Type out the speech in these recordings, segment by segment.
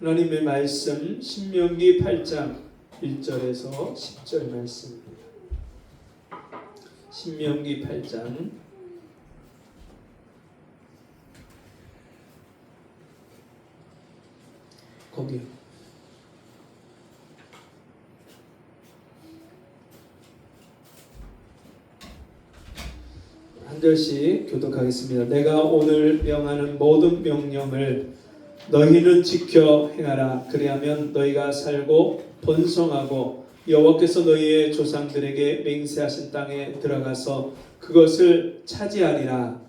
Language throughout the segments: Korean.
하나님의 말씀 신명기 8장 1절에서 10절 말씀입니다. 신명기 8장 거기요. 한 절씩 교독하겠습니다. 내가 오늘 명하는 모든 명령을 너희는 지켜 행하라. 그리하면 너희가 살고 번성하고 여호와께서 너희의 조상들에게 맹세하신 땅에 들어가서 그것을 차지하리라.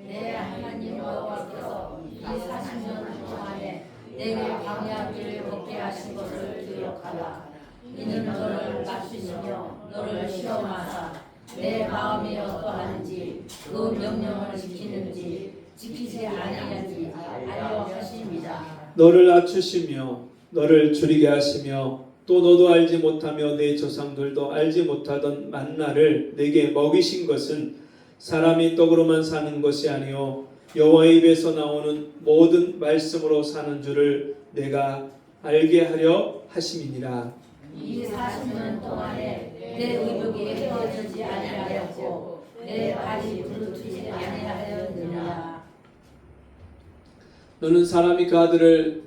내 하나님 여호와께서 이 40년 동안에 내게 광야 길을 걷게 하신 것을 기억하라. 이는 너를 낮추시며 너를 시험하사 내 마음이 어떠한지 그 명령을 지키는지 지키지 아니하는지 알려 하심이라. 너를 낮추시며 너를 줄이게 하시며 또 너도 알지 못하며 내 조상들도 알지 못하던 만나를 내게 먹이신 것은 사람이 떡으로만 사는 것이 아니요 여호와의 입에서 나오는 모든 말씀으로 사는 줄을 내가 알게 하려 하심이니라. 이 40년 동안에 내 의복이 헤어지지 아니하였고 내 발이 불르트지 아니하였느니라. 너는 사람이 그 아들을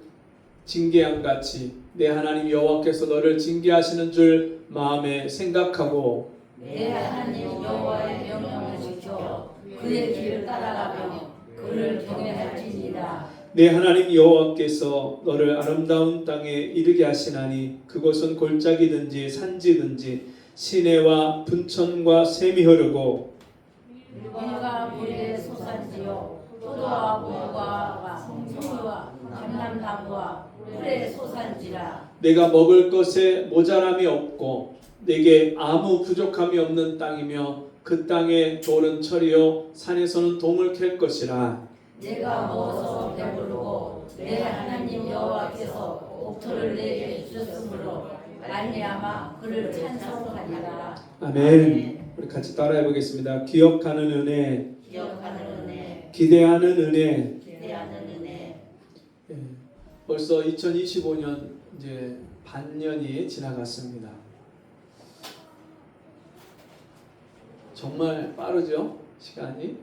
징계한 같이 내 하나님 여호와께서 너를 징계하시는 줄 마음에 생각하고 내 하나님 여호와의 명령을 지켜 그의 길을 따라가며 그를 경외할지니라. 내 하나님 여호와께서 너를 아름다운 땅에 이르게 하시나니 그곳은 골짜기든지 산지든지 시내와 분천과 샘이 흐르고 물과 물의 소산지요 포도와 무화과와 송이와 감람나무와 풀의 소산지라. 내가 먹을 것에 모자람이 없고 내게 아무 부족함이 없는 땅이며 그 땅에 돌은 철이요 산에서는 동을 캘 것이라. 내가 먹어서 배부르고 내 하나님 여호와께서 옥토를 내게 주셨으므로 말미암아 그를 찬송하리라. 아멘. 우리 같이 따라해 보겠습니다. 기억하는 은혜, 기억하는 은혜, 기대하는 은혜. 기대하는 은혜. 예, 벌써 2025년 이제 반년이 지나갔습니다. 정말 빠르죠? 시간이.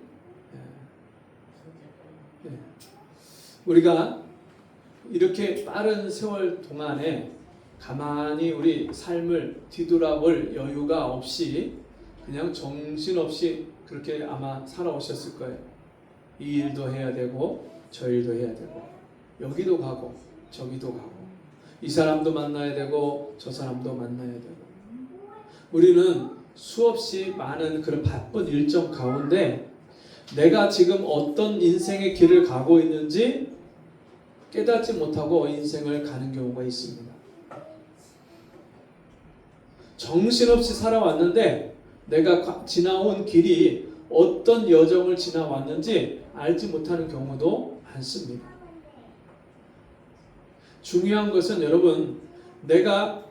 예. 우리가 이렇게 빠른 세월 동안에 가만히 우리 삶을 뒤돌아볼 여유가 없이 그냥 정신없이 그렇게 아마 살아오셨을 거예요. 이 일도 해야 되고 저 일도 해야 되고 여기도 가고 저기도 가고 이 사람도 만나야 되고 저 사람도 만나야 되고 우리는 수없이 많은 그런 바쁜 일정 가운데 내가 지금 어떤 인생의 길을 가고 있는지 깨닫지 못하고 인생을 가는 경우가 있습니다. 정신없이 살아왔는데 내가 지나온 길이 어떤 여정을 지나왔는지 알지 못하는 경우도 많습니다. 중요한 것은 여러분, 내가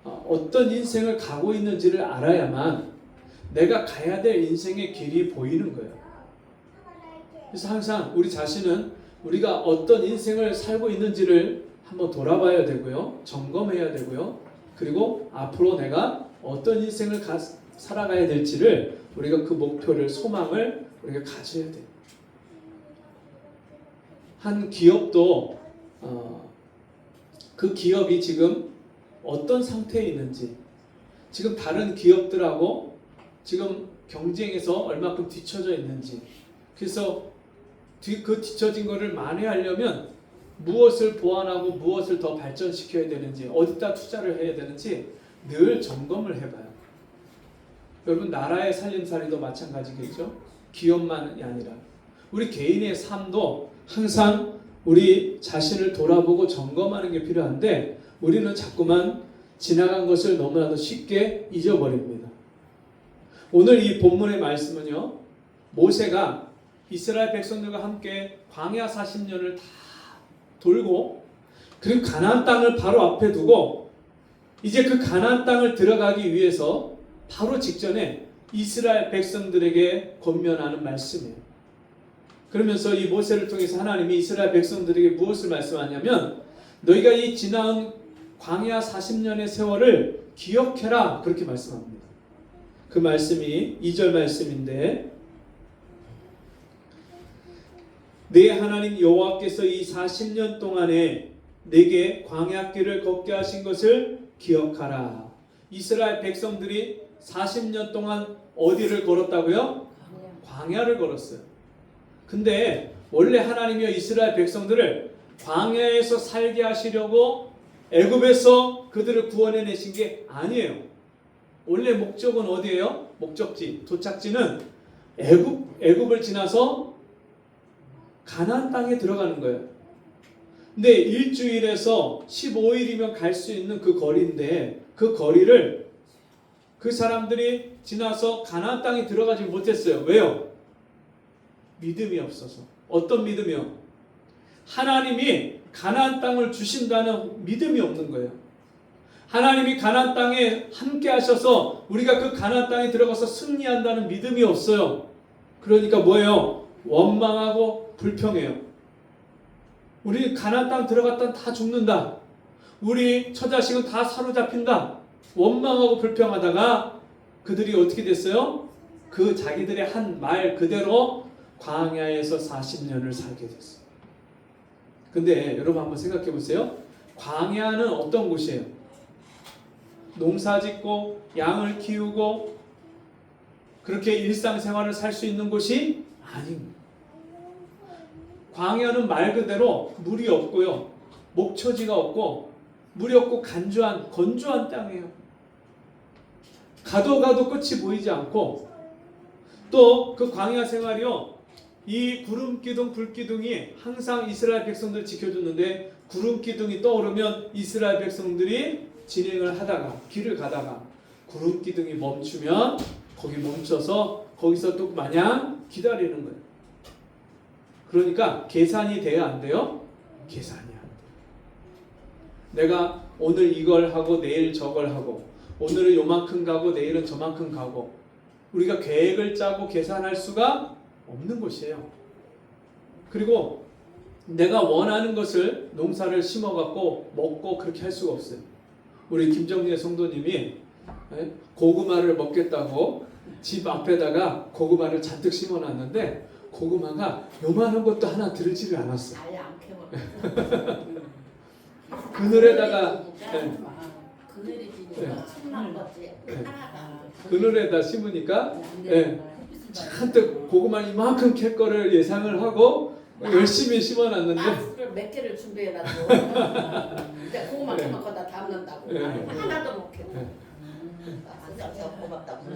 어떤 인생을 가고 있는지를 알아야만 내가 가야 될 인생의 길이 보이는 거예요. 그래서 항상 우리 자신은 우리가 어떤 인생을 살고 있는지를 한번 돌아봐야 되고요. 점검해야 되고요. 그리고 앞으로 내가 어떤 인생을 살아가야 될지를 우리가 그 목표를, 소망을 우리가 가져야 돼요. 한 기업도 그 기업이 지금 어떤 상태에 있는지, 지금 다른 기업들하고 지금 경쟁에서 얼마큼 뒤처져 있는지, 그래서 그 뒤처진 거를 만회하려면 무엇을 보완하고 무엇을 더 발전시켜야 되는지, 어디다 투자를 해야 되는지 늘 점검을 해봐요. 여러분, 나라의 살림살이도 마찬가지겠죠. 기업만이 아니라 우리 개인의 삶도 항상 우리 자신을 돌아보고 점검하는 게 필요한데, 우리는 자꾸만 지나간 것을 너무나도 쉽게 잊어버립니다. 오늘 이 본문의 말씀은요, 모세가 이스라엘 백성들과 함께 광야 40년을 다 돌고, 그리고 가나안 땅을 바로 앞에 두고 이제 그 가나안 땅을 들어가기 위해서 바로 직전에 이스라엘 백성들에게 권면하는 말씀이에요. 그러면서 이 모세를 통해서 하나님이 이스라엘 백성들에게 무엇을 말씀하냐면, 너희가 이 지나온 광야 40년의 세월을 기억해라, 그렇게 말씀합니다. 그 말씀이 2절 말씀인데, 내 하나님 여호와께서 이 40년 동안에 내게 광야길을 걷게 하신 것을 기억하라. 이스라엘 백성들이 40년 동안 어디를 걸었다고요? 광야를 걸었어요. 근데 원래 하나님이 이스라엘 백성들을 광야에서 살게 하시려고 애굽에서 그들을 구원해내신 게 아니에요. 원래 목적은 어디예요? 목적지, 도착지는 애굽을 지나서 가나안 땅에 들어가는 거예요. 근데 일주일에서 15일이면 갈 수 있는 그 거리인데, 그 거리를 그 사람들이 지나서 가나안 땅에 들어가지 못했어요. 왜요? 믿음이 없어서. 어떤 믿음이요? 하나님이 가나안 땅을 주신다는 믿음이 없는 거예요. 하나님이 가나안 땅에 함께 하셔서 우리가 그 가나안 땅에 들어가서 승리한다는 믿음이 없어요. 그러니까 뭐예요? 원망하고 불평해요. 우리 가나안 땅 들어갔다 다 죽는다. 우리 처자식은 다 사로잡힌다. 원망하고 불평하다가 그들이 어떻게 됐어요? 그 자기들의 한 말 그대로 광야에서 40년을 살게 됐어요. 근데 여러분 한번 생각해 보세요. 광야는 어떤 곳이에요? 농사 짓고 양을 키우고 그렇게 일상생활을 살 수 있는 곳이 아닙니다. 광야는 말 그대로 물이 없고요, 목초지가 없고, 물이 없고 건조한 땅이에요. 가도 끝이 보이지 않고, 또 그 광야 생활이요, 이 구름 기둥, 불 기둥이 항상 이스라엘 백성들을 지켜줬는데, 구름 기둥이 떠오르면 이스라엘 백성들이 진행을 하다가, 길을 가다가 구름 기둥이 멈추면 거기 멈춰서 거기서 또 마냥 기다리는 거예요. 그러니까 계산이 돼야 안 돼요? 계산이 안 돼요. 내가 오늘 이걸 하고 내일 저걸 하고, 오늘은 요만큼 가고 내일은 저만큼 가고, 우리가 계획을 짜고 계산할 수가 없는 곳이에요. 그리고 내가 원하는 것을, 농사를 심어갖고 먹고 그렇게 할 수가 없어요. 우리 김정재 성도님이 고구마를 먹겠다고 집 앞에다가 고구마를 잔뜩 심어놨는데, 고구마가 요만한 것도 하나 들지를 않았어. 아예 안 캐먹어. 그늘에다가 그늘이 지니까 sun난 거지. 하나가. 그늘에다 심으니까 잔뜩 고구마 이만큼 캘 거를 예상을 하고 열심히 심어놨는데, 박스를 몇 개를 준비해놨고 이제 고구마 캐면 거기다 담는다고. 하나도 못 캐고. 진짜 고맙다고.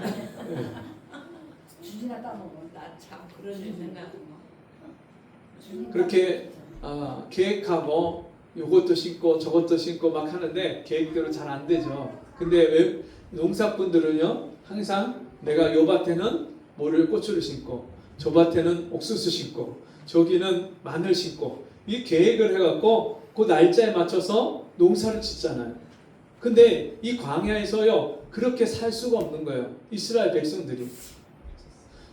주시나 따먹어. 나 참 그런 생각. 그렇게 계획하고 요것도 심고 저것도 심고 막 하는데 계획대로 잘 안 되죠. 근데 왜 농사꾼들은요 항상 내가 요 밭에는 뭐를 고추를 심고 저 밭에는 옥수수 심고 저기는 마늘 심고 이 계획을 해갖고 그 날짜에 맞춰서 농사를 짓잖아요. 근데 이 광야에서요 그렇게 살 수가 없는 거예요. 이스라엘 백성들이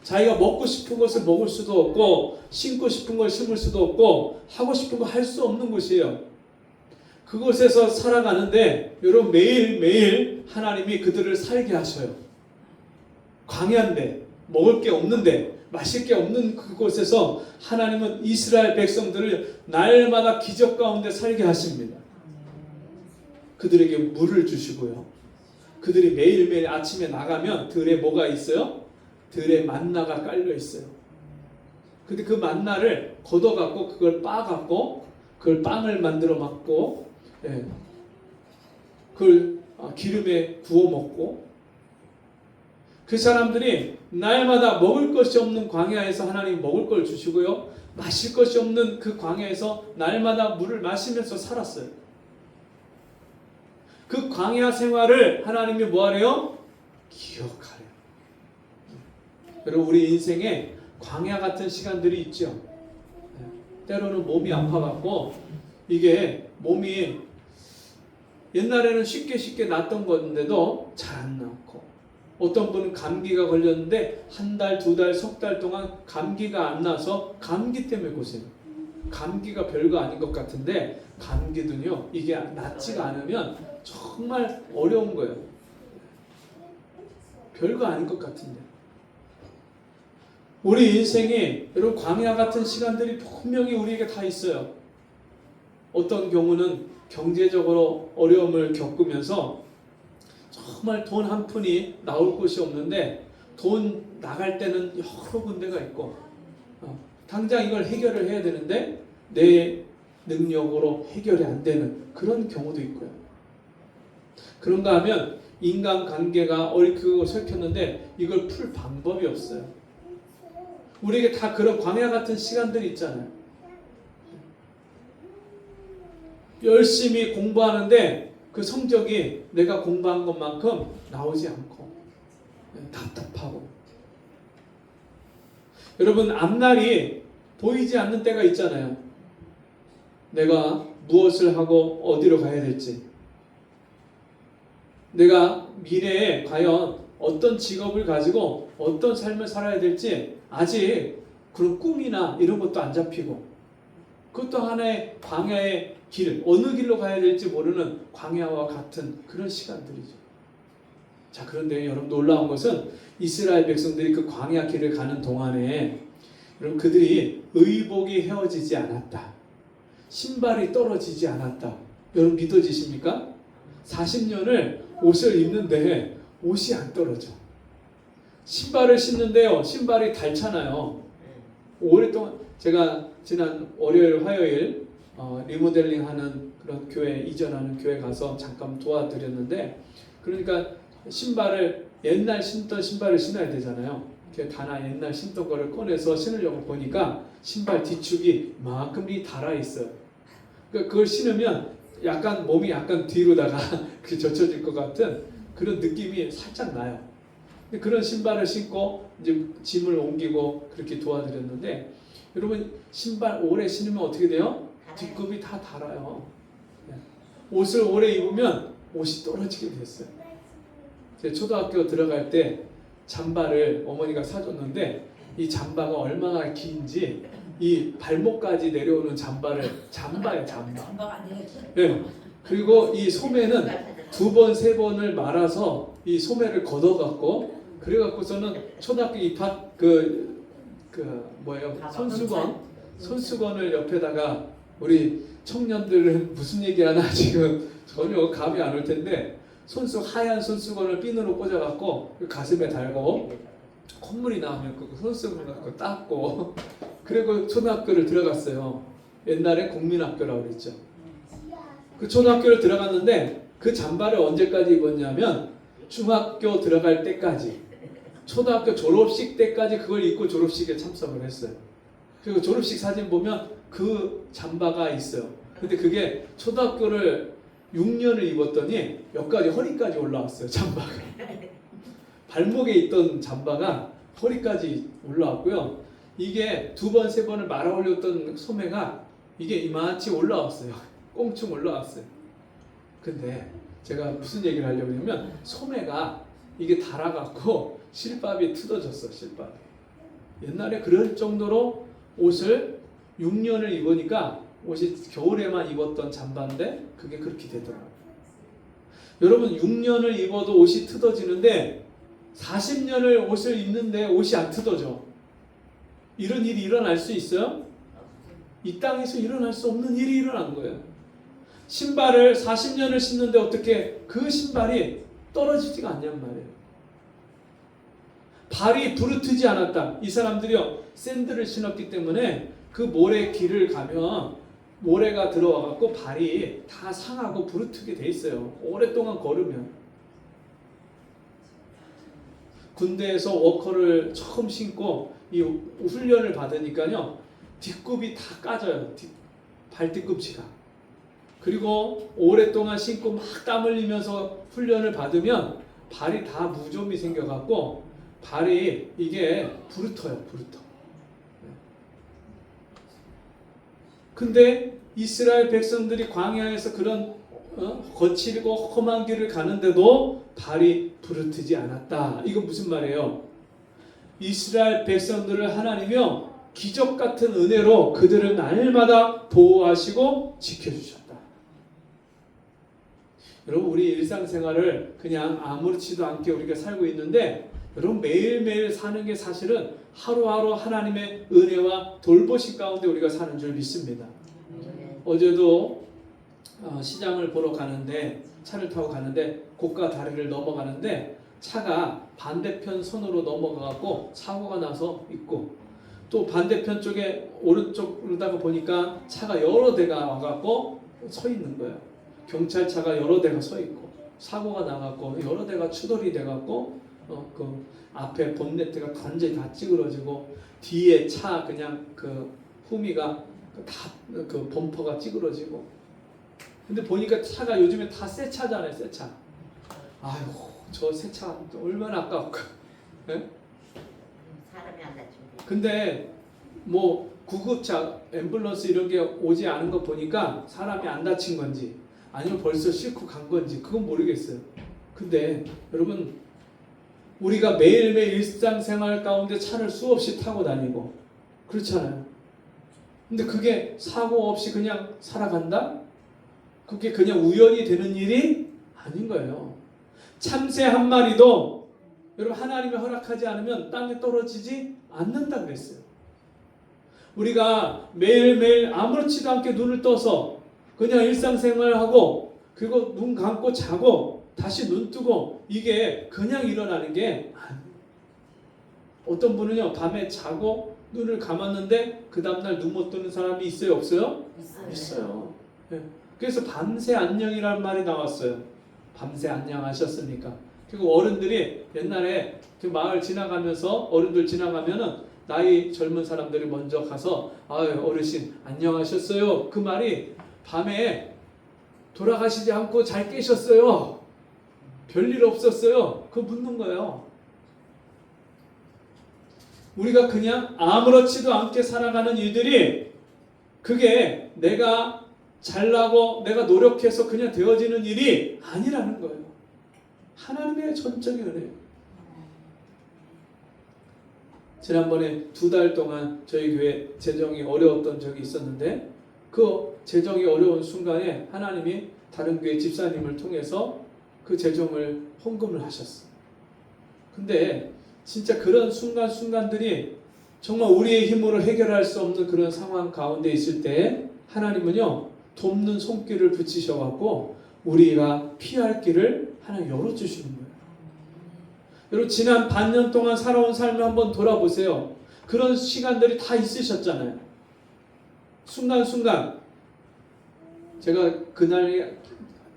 자기가 먹고 싶은 것을 먹을 수도 없고 심고 싶은 걸 심을 수도 없고 하고 싶은 거 할 수 없는 곳이에요. 그곳에서 살아가는데 여러분 매일매일 하나님이 그들을 살게 하셔요. 광야인데 먹을 게 없는데 마실 게 없는 그곳에서 하나님은 이스라엘 백성들을 날마다 기적 가운데 살게 하십니다. 그들에게 물을 주시고요. 그들이 매일매일 아침에 나가면 들에 뭐가 있어요? 들에 만나가 깔려 있어요. 근데 그 만나를 걷어갖고 그걸 빻아갖고 그걸 빵을 만들어 먹고 그걸 기름에 구워 먹고 그 사람들이 날마다 먹을 것이 없는 광야에서 하나님이 먹을 걸 주시고요. 마실 것이 없는 그 광야에서 날마다 물을 마시면서 살았어요. 그 광야 생활을 하나님이 뭐하래요? 기억하래요. 여러분 우리 인생에 광야 같은 시간들이 있죠. 때로는 몸이 아파갖고 이게 몸이 옛날에는 쉽게 낫던 건데도 잘 안 낫고 어떤 분은 감기가 걸렸는데 한 달, 두 달, 석 달 동안 감기가 안 나서 감기 때문에 고생. 감기가 별거 아닌 것 같은데 감기도요 이게 낫지가 않으면 정말 어려운 거예요. 별거 아닌 것 같은데 우리 인생이 여러분 광야 같은 시간들이 분명히 우리에게 다 있어요. 어떤 경우는 경제적으로 어려움을 겪으면서 정말 돈 한 푼이 나올 곳이 없는데 돈 나갈 때는 여러 군데가 있고 당장 이걸 해결을 해야 되는데 내 능력으로 해결이 안 되는 그런 경우도 있고요. 그런가 하면 인간관계가 얽히고 설켰는데 이걸 풀 방법이 없어요. 우리에게 다 그런 광야 같은 시간들이 있잖아요. 열심히 공부하는데 그 성적이 내가 공부한 것만큼 나오지 않고 답답하고 여러분 앞날이 보이지 않는 때가 있잖아요. 내가 무엇을 하고 어디로 가야 될지 내가 미래에 과연 어떤 직업을 가지고 어떤 삶을 살아야 될지 아직 그런 꿈이나 이런 것도 안 잡히고 그것도 하나의 광야의 길, 어느 길로 가야 될지 모르는 광야와 같은 그런 시간들이죠. 자, 그런데 여러분 놀라운 것은 이스라엘 백성들이 그 광야 길을 가는 동안에 여러분 그들이 의복이 헤어지지 않았다. 신발이 떨어지지 않았다. 여러분 믿어지십니까? 40년을 옷을 입는데 옷이 안 떨어져. 신발을 신는데요. 신발이 닳잖아요. 오랫동안 제가 지난 월요일, 화요일 리모델링 하는 그런 교회, 이전하는 교회 가서 잠깐 도와드렸는데 그러니까 신발을 옛날 신던 신발을 신어야 되잖아요. 다나 옛날 신던 거를 꺼내서 신으려고 보니까 신발 뒤축이 이만큼이 달아 있어요. 그러니까 그걸 신으면 약간 몸이 약간 뒤로다가 젖혀질 것 같은 그런 느낌이 살짝 나요. 그런 신발을 신고 이제 짐을 옮기고 그렇게 도와드렸는데 여러분 신발 오래 신으면 어떻게 돼요? 뒷굽이 다 달아요. 옷을 오래 입으면 옷이 떨어지게 됐어요. 제가 초등학교 들어갈 때 잠바를 어머니가 사줬는데 이 잠바가 얼마나 긴지 이 발목까지 내려오는 잠바예요. 잠바가 안 되겠어. 네. 그리고 이 소매는 두 번, 세 번을 말아서 이 소매를 걷어갖고 그래갖고서는 초등학교 입학 손수건을 옆에다가 우리 청년들은 무슨 얘기하나 지금 전혀 감이 안 올 텐데 하얀 손수건을 핀으로 꽂아갖고 가슴에 달고 콧물이 나오면 그 손수건 갖고 닦고 그리고 초등학교를 들어갔어요. 옛날에 국민학교라고 그랬죠. 그 초등학교를 들어갔는데 그 잠바를 언제까지 입었냐면 중학교 들어갈 때까지. 초등학교 졸업식 때까지 그걸 입고 졸업식에 참석을 했어요. 그리고 졸업식 사진 보면 그 잠바가 있어요. 근데 그게 초등학교를 6년을 입었더니 여기까지 허리까지 올라왔어요. 잠바가. 발목에 있던 잠바가 허리까지 올라왔고요. 이게 2번, 3번을 말아 올렸던 소매가 이게 이만치 올라왔어요. 꽁충 올라왔어요. 근데 제가 무슨 얘기를 하려고 하냐면 소매가 이게 달아갖고 실밥이 뜯어졌어. 실밥이. 옛날에 그럴 정도로 옷을 6년을 입으니까 옷이 겨울에만 입었던 잠바인데 그게 그렇게 되더라고요. 여러분 6년을 입어도 옷이 뜯어지는데 40년을 옷을 입는데 옷이 안 뜯어져. 이런 일이 일어날 수 있어요? 이 땅에서 일어날 수 없는 일이 일어난 거예요. 신발을 40년을 신는데 어떻게 그 신발이 떨어지지가 않냔 말이에요. 발이 부르트지 않았다. 이 사람들이요 샌들을 신었기 때문에 그 모래 길을 가면 모래가 들어와 갖고 발이 다 상하고 부르트게 돼 있어요. 오랫동안 걸으면. 군대에서 워커를 처음 신고 이 훈련을 받으니까요 뒷굽이 다 까져요. 발 뒤꿈치가. 그리고 오랫동안 신고 막 땀 흘리면서 훈련을 받으면 발이 다 무좀이 생겨갖고 발이 이게 부르터요. 부르터. 근데 이스라엘 백성들이 광야에서 그런 거칠고 험한 길을 가는데도 발이 부르트지 않았다. 이건 무슨 말이에요? 이스라엘 백성들을 하나님이요 기적 같은 은혜로 그들을 날마다 보호하시고 지켜주셨다. 여러분 우리 일상생활을 그냥 아무렇지도 않게 우리가 살고 있는데 여러분 매일매일 사는 게 사실은 하루하루 하나님의 은혜와 돌보심 가운데 우리가 사는 줄 믿습니다. 어제도 시장을 보러 가는데 차를 타고 가는데 고가 다리를 넘어가는데 차가 반대편 선으로 넘어가고 사고가 나서 있고 또 반대편 쪽에 오른쪽으로다가 보니까 차가 여러 대가 와갖고 서 있는 거예요. 경찰차가 여러 대가 서 있고 사고가 나갖고 여러 대가 추돌이 돼갖고 그 앞에 본네트가 완전히 다 찌그러지고 뒤에 차 그냥 그 후미가 다 그 범퍼가 찌그러지고 근데 보니까 차가 요즘에 다 새 차잖아요. 새 차. 아이고 저 새 차 얼마나 아까울까. 네? 사람이 안 다치고. 근데 뭐 구급차, 앰뷸런스 이런 게 오지 않은 거 보니까 사람이 안 다친 건지 아니면 벌써 싣고 간 건지 그건 모르겠어요. 근데 여러분 우리가 매일매일 일상생활 가운데 차를 수없이 타고 다니고 그렇잖아요. 근데 그게 사고 없이 그냥 살아간다? 그게 그냥 우연히 되는 일이 아닌 거예요. 참새 한 마리도 여러분 하나님이 허락하지 않으면 땅에 떨어지지 않는다 그랬어요. 우리가 매일매일 아무렇지도 않게 눈을 떠서 그냥 일상생활하고 그리고 눈 감고 자고 다시 눈 뜨고 이게 그냥 일어나는 게 아니에요. 어떤 분은요 밤에 자고 눈을 감았는데 그 다음날 눈 못 뜨는 사람이 있어요? 없어요? 있어요. 네. 그래서 밤새 안녕이라는 말이 나왔어요. 밤새 안녕하셨습니까? 그리고 어른들이 옛날에 그 마을 지나가면서 어른들 지나가면은 나이 젊은 사람들이 먼저 가서 아유 어르신 안녕하셨어요. 그 말이 밤에 돌아가시지 않고 잘 계셨어요. 별일 없었어요. 그거 묻는 거예요. 우리가 그냥 아무렇지도 않게 살아가는 일들이 그게 내가 잘나고 내가 노력해서 그냥 되어지는 일이 아니라는 거예요. 하나님의 전적인 은혜예요. 지난번에 2달 동안 저희 교회 재정이 어려웠던 적이 있었는데 그 재정이 어려운 순간에 하나님이 다른 교회 집사님을 통해서 그 재정을 헌금을 하셨어요. 근데 진짜 그런 순간순간들이 정말 우리의 힘으로 해결할 수 없는 그런 상황 가운데 있을 때 하나님은요 돕는 손길을 붙이셔갖고 우리가 피할 길을 하나님 열어주시는 거예요. 여러분 지난 반년 동안 살아온 삶을 한번 돌아보세요. 그런 시간들이 다 있으셨잖아요. 순간순간 제가 그날이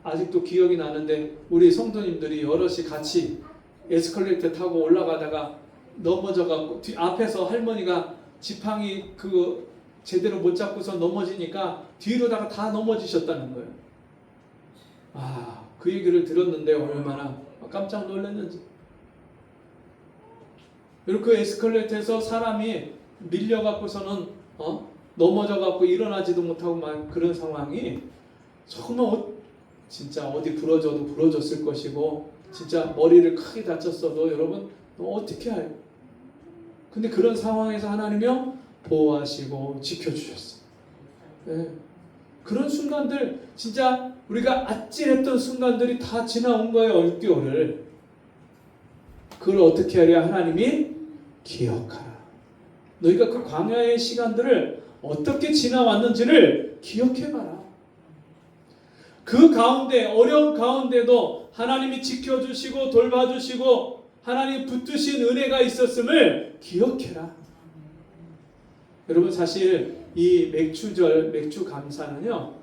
아직도 기억이 나는데 우리 성도님들이 여럿이 같이 에스컬레이터 타고 올라가다가 넘어져 갖고 앞에서 할머니가 지팡이 그 제대로 못 잡고서 넘어지니까 뒤로다가 다 넘어지셨다는 거예요. 아, 그 얘기를 들었는데 얼마나 깜짝 놀랐는지. 그리고 그 에스컬레이터에서 사람이 밀려 갖고서는 넘어져 갖고 일어나지도 못하고 막 그런 상황이 정말 진짜 어디 부러져도 부러졌을 것이고 진짜 머리를 크게 다쳤어도 여러분 어떻게 해요? 근데 그런 상황에서 하나님이요 보호하시고 지켜주셨어요. 네. 그런 순간들 진짜 우리가 아찔했던 순간들이 다 지나온 거예요. 6개월을. 그걸 어떻게 하랴? 하나님이 기억하라. 너희가 그 광야의 시간들을 어떻게 지나왔는지를 기억해봐라. 그 가운데 어려운 가운데도 하나님이 지켜주시고 돌봐주시고 하나님 붙드신 은혜가 있었음을 기억해라. 여러분 사실 이 맥추절 맥추 감사는요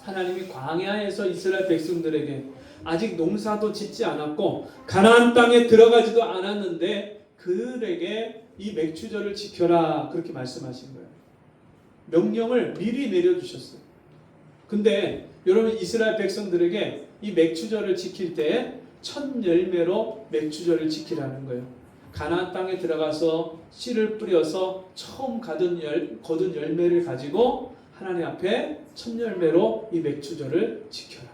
하나님이 광야에서 이스라엘 백성들에게 아직 농사도 짓지 않았고 가나안 땅에 들어가지도 않았는데 그들에게 이 맥추절을 지켜라 그렇게 말씀하신 거예요. 명령을 미리 내려주셨어요. 근데 여러분 이스라엘 백성들에게 이 맥추절을 지킬 때 첫 열매로 맥추절을 지키라는 거예요. 가나안 땅에 들어가서 씨를 뿌려서 처음 거둔 열매를 가지고 하나님 앞에 첫 열매로 이 맥추절을 지켜라.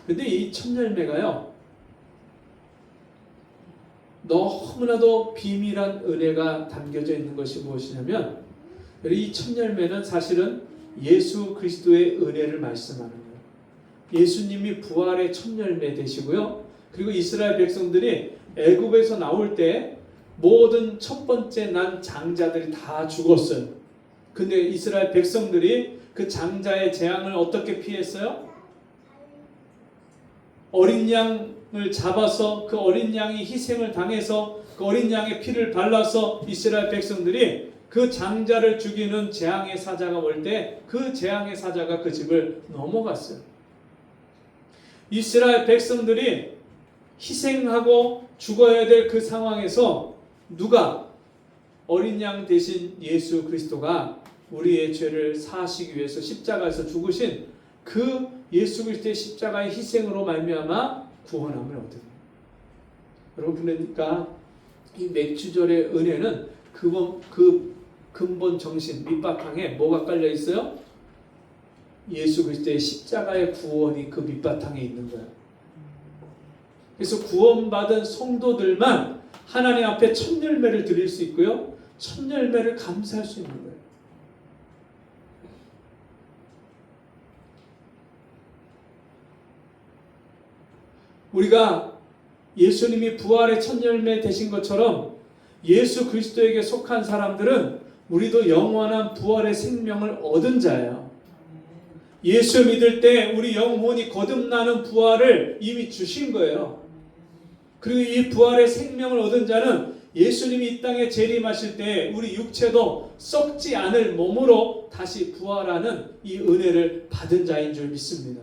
근데 이 첫 열매가요 너무나도 비밀한 은혜가 담겨져 있는 것이 무엇이냐면 이 첫 열매는 사실은 예수 그리스도의 은혜를 말씀하는 거예요. 예수님이 부활의 첫 열매 되시고요. 그리고 이스라엘 백성들이 애굽에서 나올 때 모든 첫 번째 난 장자들이 다 죽었어요. 근데 이스라엘 백성들이 그 장자의 재앙을 어떻게 피했어요? 어린 양을 잡아서 그 어린 양이 희생을 당해서 그 어린 양의 피를 발라서 이스라엘 백성들이 그 장자를 죽이는 재앙의 사자가 올 때 그 재앙의 사자가 그 집을 넘어갔어요. 이스라엘 백성들이 희생하고 죽어야 될 그 상황에서 누가 어린 양 대신 예수 그리스도가 우리의 죄를 사하시기 위해서 십자가에서 죽으신 그 예수 그리스도의 십자가의 희생으로 말미암아 구원함을 얻은. 여러분 그러니까 이 맥추절의 은혜는 그 근본 정신 밑바탕에 뭐가 깔려 있어요? 예수 그리스도의 십자가의 구원이 그 밑바탕에 있는 거예요. 그래서 구원받은 성도들만 하나님 앞에 첫 열매를 드릴 수 있고요. 첫 열매를 감사할 수 있는 거예요. 우리가 예수님이 부활의 첫 열매 되신 것처럼 예수 그리스도에게 속한 사람들은 우리도 영원한 부활의 생명을 얻은 자예요. 예수 믿을 때 우리 영혼이 거듭나는 부활을 이미 주신 거예요. 그리고 이 부활의 생명을 얻은 자는 예수님이 이 땅에 재림하실 때 우리 육체도 썩지 않을 몸으로 다시 부활하는 이 은혜를 받은 자인 줄 믿습니다.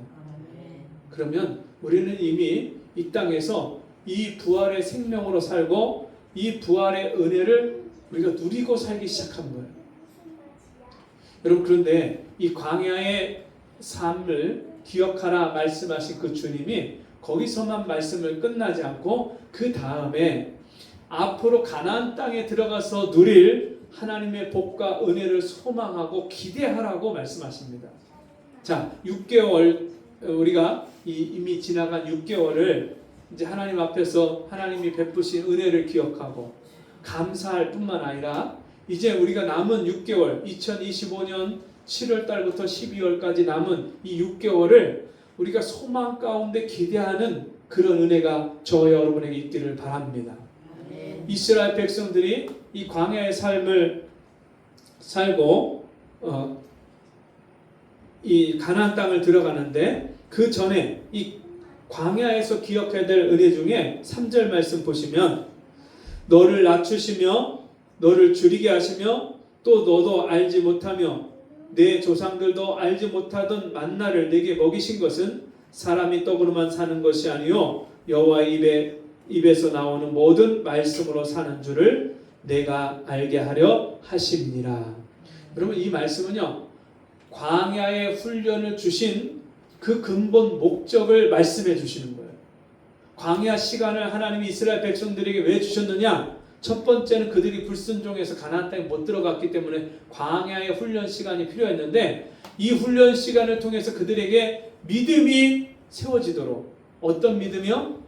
그러면 우리는 이미 이 땅에서 이 부활의 생명으로 살고 이 부활의 은혜를 우리가 누리고 살기 시작한 거예요. 여러분 그런데 이 광야의 삶을 기억하라 말씀하신 그 주님이 거기서만 말씀을 끝나지 않고 그 다음에 앞으로 가나안 땅에 들어가서 누릴 하나님의 복과 은혜를 소망하고 기대하라고 말씀하십니다. 자, 6개월 우리가 이미 지나간 6개월을 이제 하나님 앞에서 하나님이 베푸신 은혜를 기억하고 감사할 뿐만 아니라 이제 우리가 남은 6개월 2025년 7월 달부터 12월까지 남은 이 6개월을 우리가 소망 가운데 기대하는 그런 은혜가 저와 여러분에게 있기를 바랍니다. 이스라엘 백성들이 이 광야의 삶을 살고 이 가나안 땅을 들어가는데 그 전에 이 광야에서 기억해야 될 은혜 중에 3절 말씀 보시면 너를 낮추시며 너를 줄이게 하시며 또 너도 알지 못하며 내 조상들도 알지 못하던 만나를 내게 먹이신 것은 사람이 떡으로만 사는 것이 아니요 여호와의 입에 입에서 나오는 모든 말씀으로 사는 줄을 내가 알게 하려 하심이니라. 여러분 이 말씀은요 광야의 훈련을 주신 그 근본 목적을 말씀해 주시는 거예요. 광야 시간을 하나님이 이스라엘 백성들에게 왜 주셨느냐? 첫 번째는 그들이 불순종해서 가나안 땅에 못 들어갔기 때문에 광야의 훈련 시간이 필요했는데 이 훈련 시간을 통해서 그들에게 믿음이 세워지도록 어떤 믿음이요?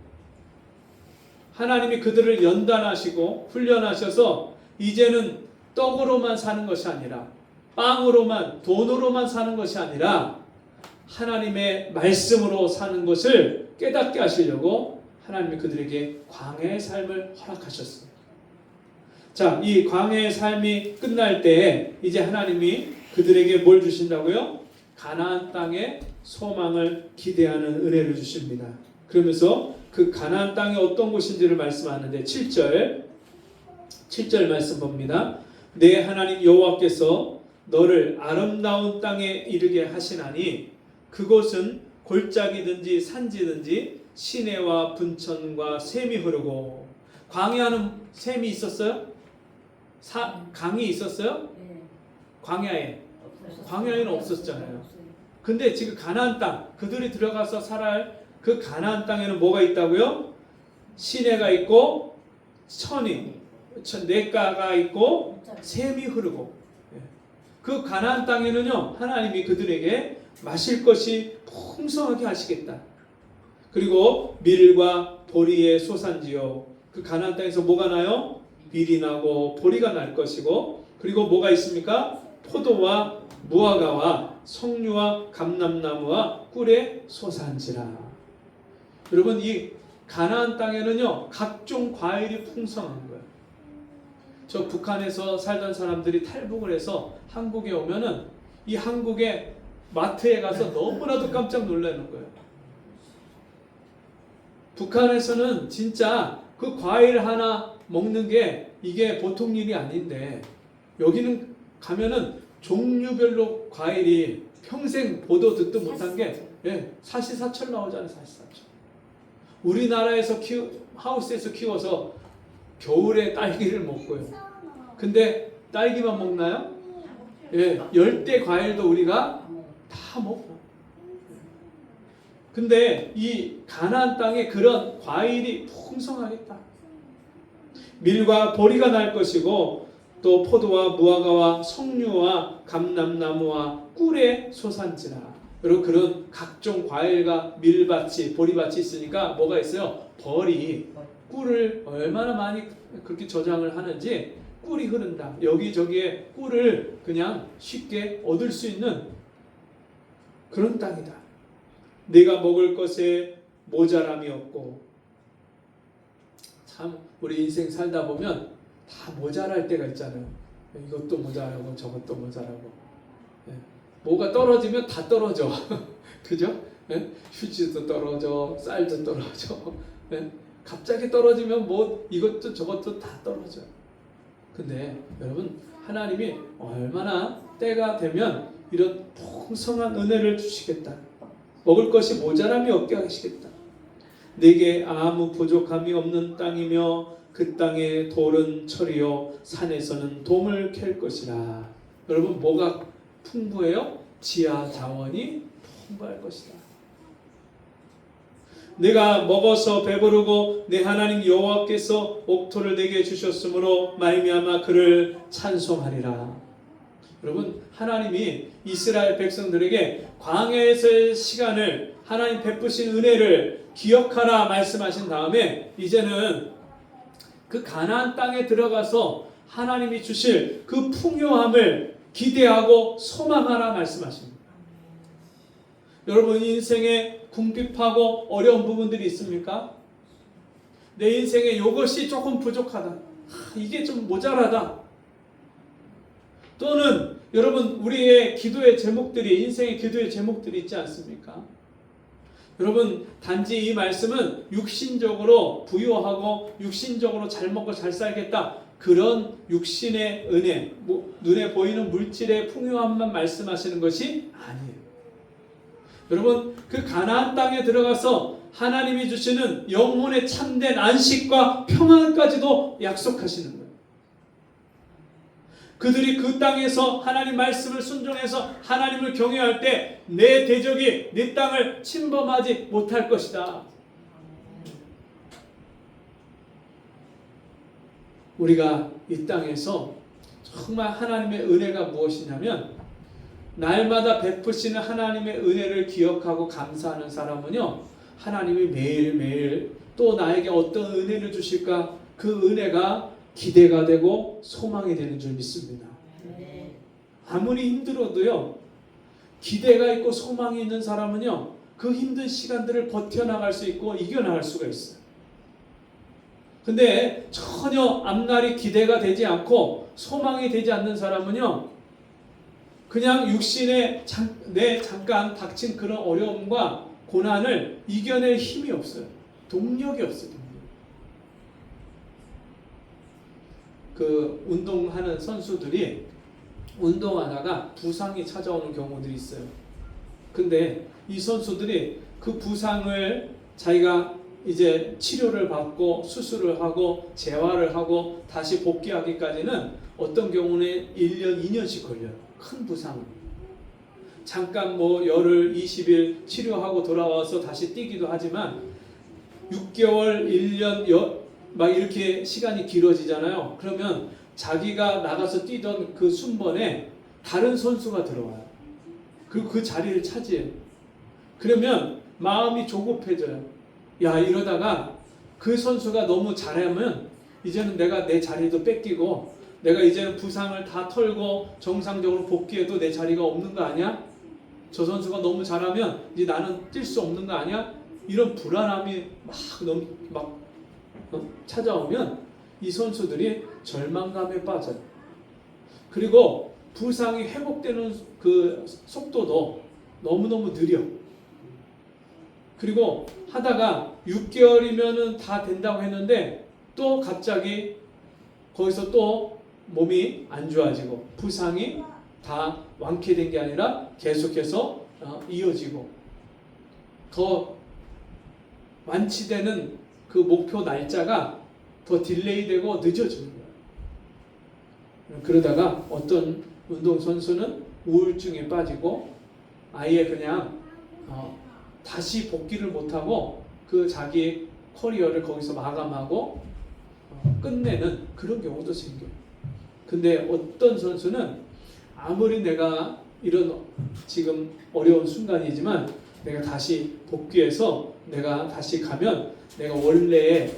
하나님이 그들을 연단하시고 훈련하셔서 이제는 떡으로만 사는 것이 아니라 빵으로만 돈으로만 사는 것이 아니라 하나님의 말씀으로 사는 것을 깨닫게 하시려고 하나님이 그들에게 광야의 삶을 허락하셨습니다. 자, 이 광야의 삶이 끝날 때 이제 하나님이 그들에게 뭘 주신다고요? 가나안 땅의 소망을 기대하는 은혜를 주십니다. 그러면서 그 가나안 땅이 어떤 곳인지를 말씀하는데 7절 말씀 봅니다. 내 하나님 여호와께서 너를 아름다운 땅에 이르게 하시나니 그곳은 골짜기든지 산지든지 시내와 분천과 샘이 흐르고 광야는 샘이 있었어요? 강이 있었어요? 네. 광야에는 없었잖아요. 근데 지금 가나안 땅 그들이 들어가서 살아야 할 그 가나안 땅에는 뭐가 있다고요? 시내가 있고 냇가가 있고 샘이 흐르고 그 가나안 땅에는요 하나님이 그들에게 마실 것이 풍성하게 하시겠다. 그리고 밀과 보리의 소산지요. 그 가나안 땅에서 뭐가 나요? 밀이 나고 보리가 날 것이고 그리고 뭐가 있습니까? 포도와 무화과와 석류와 감람나무와 꿀의 소산지라. 여러분 이 가나안 땅에는요 각종 과일이 풍성한 거예요. 저 북한에서 살던 사람들이 탈북을 해서 한국에 오면은 이 한국의 마트에 가서 너무나도 깜짝 놀라는 거예요. 북한에서는 진짜 그 과일 하나 먹는 게 이게 보통 일이 아닌데 여기는 가면은 종류별로 과일이 평생 보도 듣도 못한 게 사시사철 나오잖아요. 사시사철. 우리나라에서 하우스에서 키워서 겨울에 딸기를 먹고요. 근데 딸기만 먹나요? 열대 과일도 우리가 다 먹고. 근데 이 가나안 땅에 그런 과일이 풍성하겠다. 밀과 보리가 날 것이고 또 포도와 무화과와 석류와 감람나무와 꿀의 소산지라. 여러분 그런 각종 과일과 밀밭이 보리밭이 있으니까 뭐가 있어요? 벌이 꿀을 얼마나 많이 그렇게 저장을 하는지 꿀이 흐른다. 여기저기에 꿀을 그냥 쉽게 얻을 수 있는 그런 땅이다. 내가 먹을 것에 모자람이 없고. 참 우리 인생 살다 보면 다 모자랄 때가 있잖아요. 이것도 모자라고 저것도 모자라고. 뭐가 떨어지면 다 떨어져. 그죠? 휴지도 떨어져, 쌀도 떨어져. 갑자기 떨어지면 뭐 이것도 저것도 다 떨어져요. 근데 여러분 하나님이 얼마나 때가 되면 이런 풍성한 은혜를 주시겠다. 먹을 것이 모자람이 없게 하시겠다. 내게 아무 부족함이 없는 땅이며 그 땅의 돌은 철이요 산에서는 돔을 캘 것이라. 여러분 뭐가 풍부해요? 지하 자원이 풍부할 것이다. 내가 먹어서 배부르고 내 하나님 여호와께서 옥토를 내게 주셨으므로 말미암아 그를 찬송하리라. 여러분 하나님이 이스라엘 백성들에게 광야에서의 시간을 하나님 베푸신 은혜를 기억하라 말씀하신 다음에 이제는 그 가나안 땅에 들어가서 하나님이 주실 그 풍요함을 기대하고 소망하라 말씀하십니다. 여러분 인생에 궁핍하고 어려운 부분들이 있습니까? 내 인생에 이것이 조금 부족하다. 이게 좀 모자라다. 또는 여러분 우리의 기도의 제목들이 인생의 기도의 제목들이 있지 않습니까? 여러분 단지 이 말씀은 육신적으로 부유하고 육신적으로 잘 먹고 잘 살겠다. 그런 육신의 은혜, 눈에 보이는 물질의 풍요함만 말씀하시는 것이 아니에요. 여러분, 그 가나안 땅에 들어가서 하나님이 주시는 영혼의 참된 안식과 평안까지도 약속하시는 거예요. 그들이 그 땅에서 하나님 말씀을 순종해서 하나님을 경외할 때 내 대적이 내 땅을 침범하지 못할 것이다. 우리가 이 땅에서 정말 하나님의 은혜가 무엇이냐면, 날마다 베푸시는 하나님의 은혜를 기억하고 감사하는 사람은요, 하나님이 매일매일 또 나에게 어떤 은혜를 주실까, 그 은혜가 기대가 되고 소망이 되는 줄 믿습니다. 아무리 힘들어도요, 기대가 있고 소망이 있는 사람은요, 그 힘든 시간들을 버텨나갈 수 있고 이겨나갈 수가 있어요. 근데 전혀 앞날이 기대가 되지 않고 소망이 되지 않는 사람은요, 그냥 육신에 잠깐 닥친 그런 어려움과 고난을 이겨낼 힘이 없어요. 동력이 없어요. 그 운동하는 선수들이 운동하다가 부상이 찾아오는 경우들이 있어요. 근데 이 선수들이 그 부상을 자기가 이제 치료를 받고 수술을 하고 재활을 하고 다시 복귀하기까지는 어떤 경우는 1년, 2년씩 걸려요. 큰 부상은. 잠깐 뭐 열흘, 20일 치료하고 돌아와서 다시 뛰기도 하지만 6개월, 1년 막 이렇게 시간이 길어지잖아요. 그러면 자기가 나가서 뛰던 그 순번에 다른 선수가 들어와요. 그리고 그 자리를 차지해요. 그러면 마음이 조급해져요. 야, 이러다가 그 선수가 너무 잘하면 이제는 내가 내 자리도 뺏기고 내가 이제는 부상을 다 털고 정상적으로 복귀해도 내 자리가 없는 거 아니야? 저 선수가 너무 잘하면 이제 나는 뛸 수 없는 거 아니야? 이런 불안함이 막 찾아오면 이 선수들이 절망감에 빠져요. 그리고 부상이 회복되는 그 속도도 너무너무 느려. 그리고 하다가 6개월이면은 다 된다고 했는데 또 갑자기 거기서 또 몸이 안 좋아지고 부상이 다 완쾌된 게 아니라 계속해서 이어지고 더 완치되는 그 목표 날짜가 더 딜레이되고 늦어지는 거예요. 그러다가 어떤 운동선수는 우울증에 빠지고 아예 그냥 다시 복귀를 못하고 그 자기 커리어를 거기서 마감하고 끝내는 그런 경우도 생겨요. 근데 어떤 선수는 아무리 내가 이런 지금 어려운 순간이지만 내가 다시 복귀해서 내가 다시 가면 내가 원래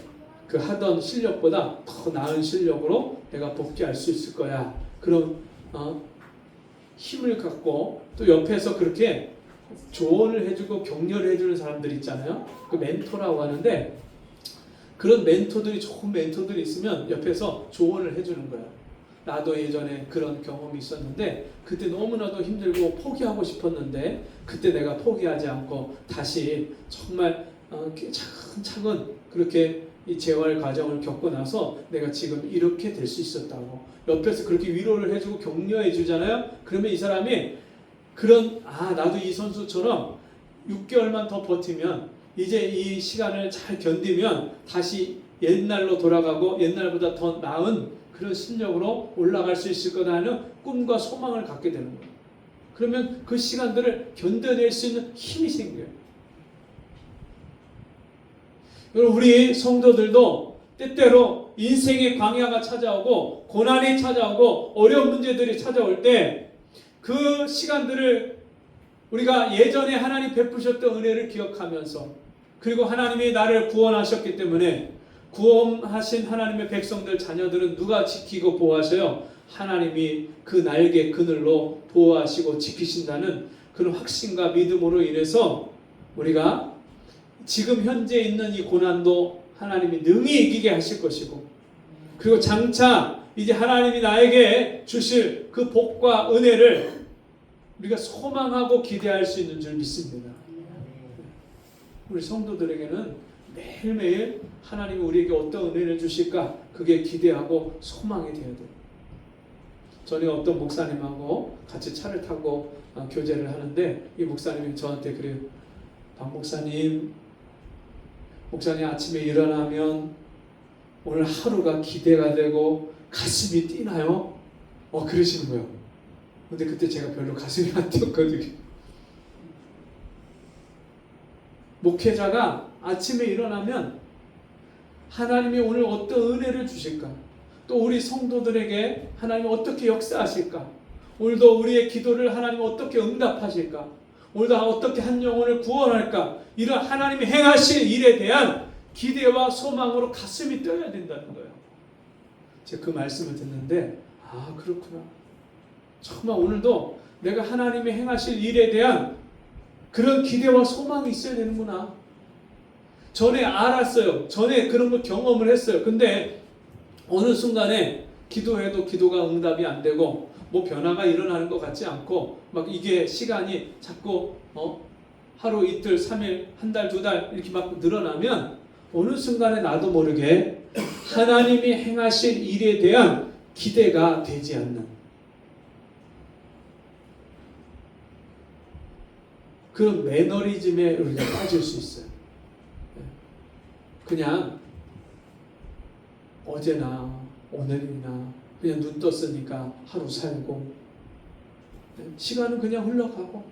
그 하던 실력보다 더 나은 실력으로 내가 복귀할 수 있을 거야. 그런 힘을 갖고 또 옆에서 그렇게 조언을 해주고 격려를 해주는 사람들이 있잖아요. 그 멘토라고 하는데 그런 멘토들이 좋은 멘토들이 있으면 옆에서 조언을 해주는 거예요. 나도 예전에 그런 경험이 있었는데 그때 너무나도 힘들고 포기하고 싶었는데 그때 내가 포기하지 않고 다시 정말 차근차근 그렇게 이 재활 과정을 겪고 나서 내가 지금 이렇게 될 수 있었다고 옆에서 그렇게 위로를 해주고 격려해 주잖아요. 그러면 이 사람이 나도 이 선수처럼 6개월만 더 버티면 이제 이 시간을 잘 견디면 다시 옛날로 돌아가고 옛날보다 더 나은 그런 실력으로 올라갈 수 있을 거다 하는 꿈과 소망을 갖게 되는 거예요. 그러면 그 시간들을 견뎌낼 수 있는 힘이 생겨요. 여러분, 우리 성도들도 때때로 인생의 광야가 찾아오고 고난이 찾아오고 어려운 문제들이 찾아올 때 그 시간들을 우리가 예전에 하나님 베푸셨던 은혜를 기억하면서 그리고 하나님이 나를 구원하셨기 때문에 구원하신 하나님의 백성들 자녀들은 누가 지키고 보호하셔요? 하나님이 그 날개 그늘로 보호하시고 지키신다는 그런 확신과 믿음으로 인해서 우리가 지금 현재 있는 이 고난도 하나님이 능히 이기게 하실 것이고 그리고 장차 이제 하나님이 나에게 주실 그 복과 은혜를 우리가 소망하고 기대할 수 있는 줄 믿습니다. 우리 성도들에게는 매일매일 하나님이 우리에게 어떤 은혜를 주실까 그게 기대하고 소망이 되어야 돼요. 전에 어떤 목사님하고 같이 차를 타고 교제를 하는데 이 목사님이 저한테 그래요. 박 목사님 아침에 일어나면 오늘 하루가 기대가 되고 가슴이 뛰나요? 그러시는 거예요. 근데 그때 제가 별로 가슴이 안 뛰었거든요. 목회자가 아침에 일어나면 하나님이 오늘 어떤 은혜를 주실까? 또 우리 성도들에게 하나님이 어떻게 역사하실까? 오늘도 우리의 기도를 하나님 어떻게 응답하실까? 오늘도 어떻게 한 영혼을 구원할까? 이런 하나님이 행하실 일에 대한 기대와 소망으로 가슴이 뛰어야 된다는 거예요. 제가 그 말씀을 듣는데 그렇구나. 정말 오늘도 내가 하나님이 행하실 일에 대한 그런 기대와 소망이 있어야 되는구나. 전에 알았어요. 전에 그런 걸 경험을 했어요. 근데 어느 순간에 기도해도 기도가 응답이 안 되고 뭐 변화가 일어나는 것 같지 않고 막 이게 시간이 자꾸 하루 이틀 3일 한 달 두 달 이렇게 막 늘어나면 어느 순간에 나도 모르게 하나님이 행하실 일에 대한 기대가 되지 않는 그런 매너리즘에 우리가 빠질 수 있어요. 그냥 어제나 오늘이나 그냥 눈 떴으니까 하루 살고 시간은 그냥 흘러가고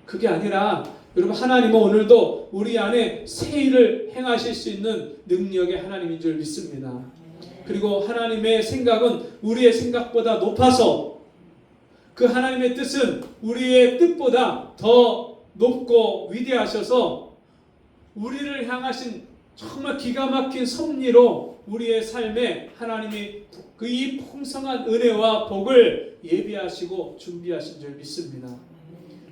그게 아니라 여러분 하나님은 오늘도 우리 안에 새 일을 행하실 수 있는 능력의 하나님인 줄 믿습니다. 그리고 하나님의 생각은 우리의 생각보다 높아서 그 하나님의 뜻은 우리의 뜻보다 더 높고 위대하셔서 우리를 향하신 정말 기가 막힌 섭리로 우리의 삶에 하나님이 그 이 풍성한 은혜와 복을 예비하시고 준비하신 줄 믿습니다.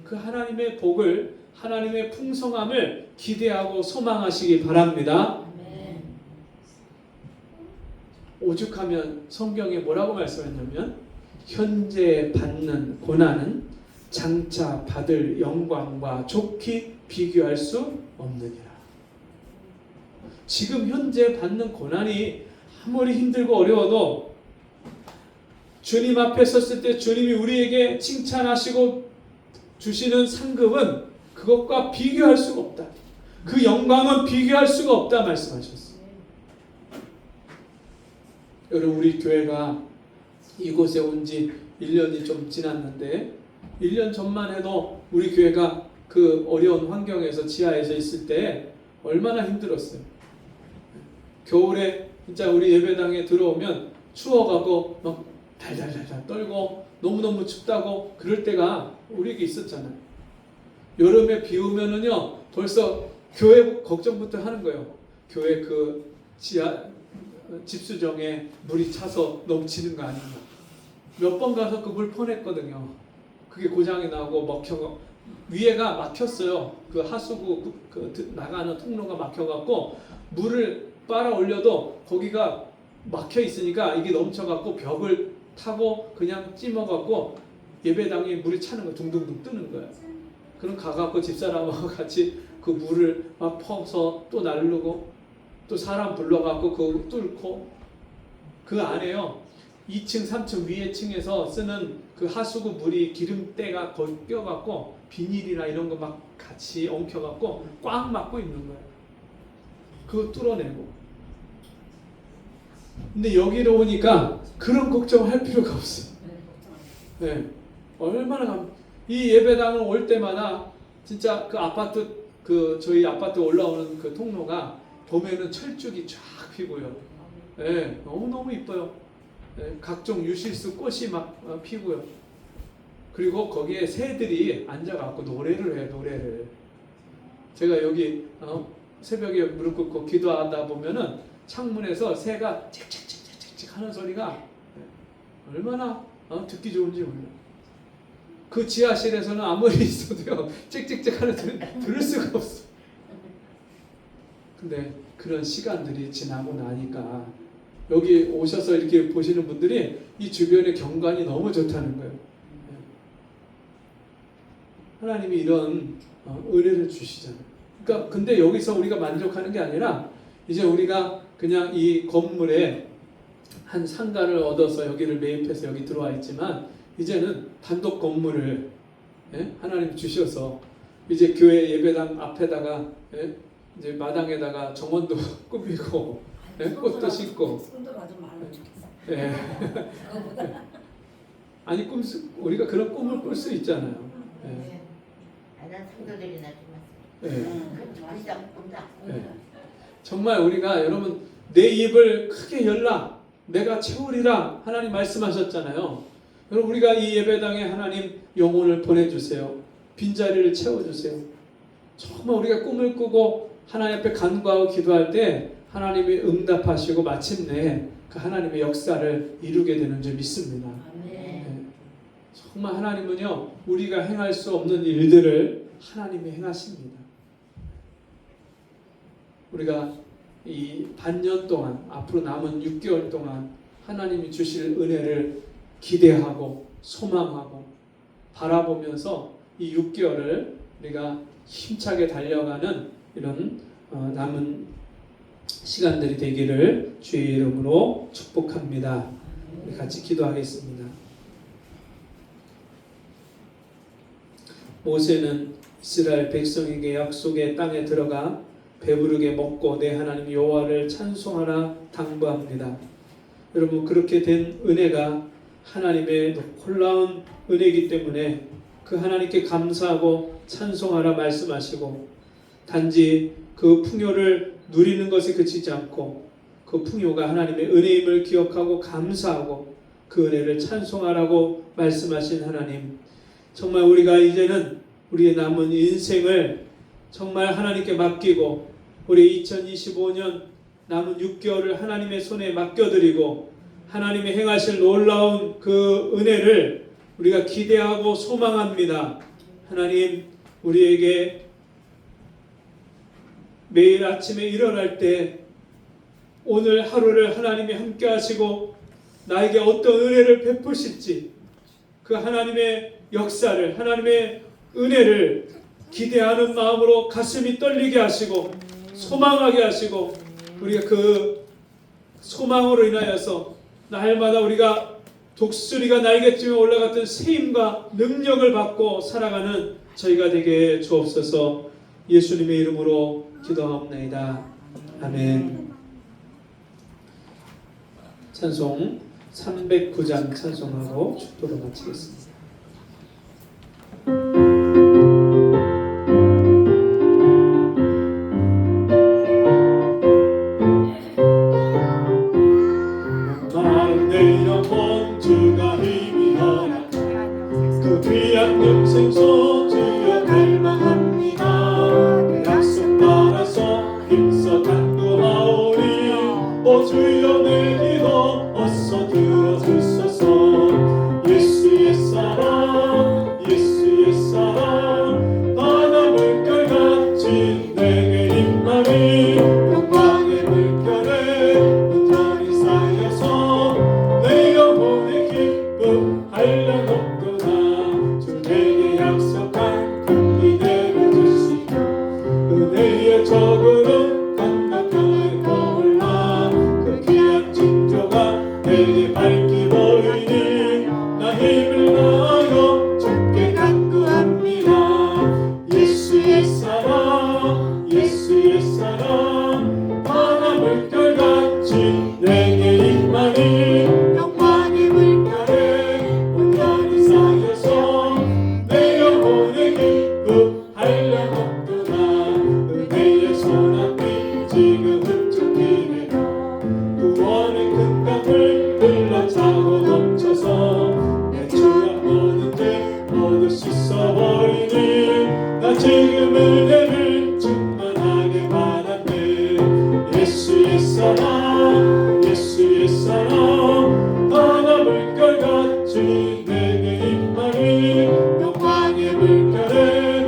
그 하나님의 복을 하나님의 풍성함을 기대하고 소망하시기 바랍니다. 오죽하면 성경에 뭐라고 말씀했냐면 현재 받는 고난은 장차 받을 영광과 좋게 비교할 수 없느니라. 지금 현재 받는 고난이 아무리 힘들고 어려워도 주님 앞에 섰을 때 주님이 우리에게 칭찬하시고 주시는 상급은 그것과 비교할 수가 없다. 그 영광은 비교할 수가 없다 말씀하셨어요. 여러분 우리 교회가 이곳에 온 지 1년이 좀 지났는데 1년 전만 해도 우리 교회가 그 어려운 환경에서 지하에서 있을 때 얼마나 힘들었어요. 겨울에 진짜 우리 예배당에 들어오면 추워가고 막 달달달달 떨고 너무너무 춥다고 그럴 때가 우리에게 있었잖아요. 여름에 비 오면은요 벌써 교회 걱정부터 하는 거예요. 교회 그 지하 집수정에 물이 차서 넘치는 거 아닌가. 몇 번 가서 그 물 퍼냈거든요. 그게 고장이 나고 막혀 위에가 막혔어요. 그 하수구 그 나가는 통로가 막혀갖고 물을 빨아 올려도 거기가 막혀 있으니까 이게 넘쳐갖고 벽을 타고 그냥 찜어갖고 예배당에 물이 차는 거 둥둥둥 뜨는 거예요. 그럼 가갖고 집사람하고 같이 그 물을 막 퍼서 또 나르고 또 사람 불러갖고 그거 뚫고 그 안에요 2층 3층 위에 층에서 쓰는 그 하수구 물이 기름때가 거기 껴갖고 비닐이나 이런 거 막 같이 엉켜갖고 꽉 막고 있는 거예요. 그거 뚫어내고. 근데 여기로 오니까 그런 걱정할 필요가 없어요. 네. 얼마나 이 예배당을 올 때마다 진짜 그 아파트 그 저희 아파트 올라오는 그 통로가 봄에는 철쭉이 쫙 피고요. 네. 너무너무 이뻐요. 네. 각종 유실수 꽃이 막 피고요. 그리고 거기에 새들이 앉아갖고 노래를 해요. 노래를. 제가 여기 새벽에 무릎 꿇고 기도하다 보면은 창문에서 새가 칙칙칙칙칙 하는 소리가 얼마나 듣기 좋은지 몰라요. 그 지하실에서는 아무리 있어도요 찍찍찍 하는 소리 들을 수가 없어. 근데 그런 시간들이 지나고 나니까 여기 오셔서 이렇게 보시는 분들이 이 주변의 경관이 너무 좋다는 거예요. 하나님이 이런 은혜를 주시잖아요. 그러니까 근데 여기서 우리가 만족하는 게 아니라 이제 우리가 그냥 이 건물에 한 상가를 얻어서 여기를 매입해서 여기 들어와 있지만 이제는 단독 건물을 하나님 주셔서 이제 교회 예배당 앞에다가 이제 마당에다가 정원도 꾸미고 꽃도 심고 손도가 좀 많으면 좋겠어. 예. 아니 우리가 그런 꿈을 꿀 수 있잖아요. 예. 난 성도들이나 좀 예. 비싸 꾼다. 예. 정말 우리가 여러분 내 입을 크게 열라 내가 채우리라 하나님 말씀하셨잖아요. 여러분 우리가 이 예배당에 하나님 영혼을 보내주세요. 빈자리를 채워주세요. 정말 우리가 꿈을 꾸고 하나님 앞에 간구하고 기도할 때 하나님이 응답하시고 마침내 그 하나님의 역사를 이루게 되는 줄 믿습니다. 네. 정말 하나님은요 우리가 행할 수 없는 일들을 하나님이 행하십니다. 우리가 이 반년 동안 앞으로 남은 6개월 동안 하나님이 주실 은혜를 기대하고 소망하고 바라보면서 이 6개월을 우리가 힘차게 달려가는 이런 남은 시간들이 되기를 주의 이름으로 축복합니다. 우리 같이 기도하겠습니다. 모세는 이스라엘 백성에게 약속의 땅에 들어가 배부르게 먹고 내 하나님 여호와를 찬송하라 당부합니다. 여러분 그렇게 된 은혜가 하나님의 놀라운 은혜이기 때문에 그 하나님께 감사하고 찬송하라 말씀하시고 단지 그 풍요를 누리는 것에 그치지 않고 그 풍요가 하나님의 은혜임을 기억하고 감사하고 그 은혜를 찬송하라고 말씀하신 하나님, 정말 우리가 이제는 우리의 남은 인생을 정말 하나님께 맡기고 우리 2025년 남은 6개월을 하나님의 손에 맡겨드리고 하나님의 행하실 놀라운 그 은혜를 우리가 기대하고 소망합니다. 하나님 우리에게 매일 아침에 일어날 때 오늘 하루를 하나님이 함께 하시고 나에게 어떤 은혜를 베푸실지 그 하나님의 역사를 하나님의 은혜를 기대하는 마음으로 가슴이 떨리게 하시고 소망하게 하시고 우리가 그 소망으로 인하여서 날마다 우리가 독수리가 날개쯤에 올라갔던 세임과 능력을 받고 살아가는 저희가 되게 주옵소서. 예수님의 이름으로 기도하옵나이다. 아멘. 찬송 309장 찬송하고 축도로 마치겠습니다. 생소 주여 갈망합니다. 그 약속 따라서 힘써 간구하오니 오 주여 내 기도 어서 들어주소서. 예수 옛사랑 예수 옛사랑 바다 물결같이 내게 임하니 영광의 물결에 온전히 쌓여서 내 영혼의 기쁨 한량없도다. 약속한 그 기대를 주시고 은혜의 적으로 건너편에 떠올라 그 귀한 징조가 내게 밝히 보이니 나 힘을 다하여 주께 간구합니다. 예수 옛사랑 예수 옛사랑 바다 물결같이 내게 임하니 영광의 물결에 온전히 쌓여서 한량없도다. 은혜의 소나비 지금 흡족히네요. 구원의 큰 강물 흘러차고 넘쳐서 내 죄악 모든 죄 모두 씻어버리니 나 지금 은혜를 충만하게 받았네. 예수 옛사랑 예수 옛사랑 바다 물결같이 내게 임하니 영광의 물결에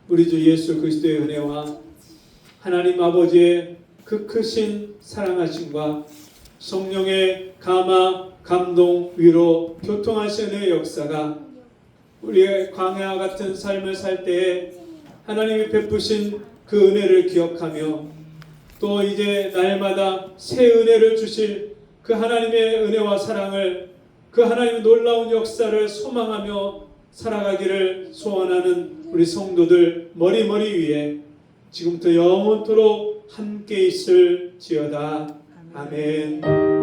우리 주 예수 그리스도의 은혜와 하나님 아버지의 그 크신 사랑하심과 성령의 감화, 감동, 위로, 교통하시는 역사가 우리의 광야와 같은 삶을 살 때에 하나님이 베푸신 그 은혜를 기억하며 또 이제 날마다 새 은혜를 주실 그 하나님의 은혜와 사랑을, 그 하나님의 놀라운 역사를 소망하며 살아가기를 소원하는 우리 성도들 머리머리 위에 지금부터 영원토록 함께 있을지어다. 아멘.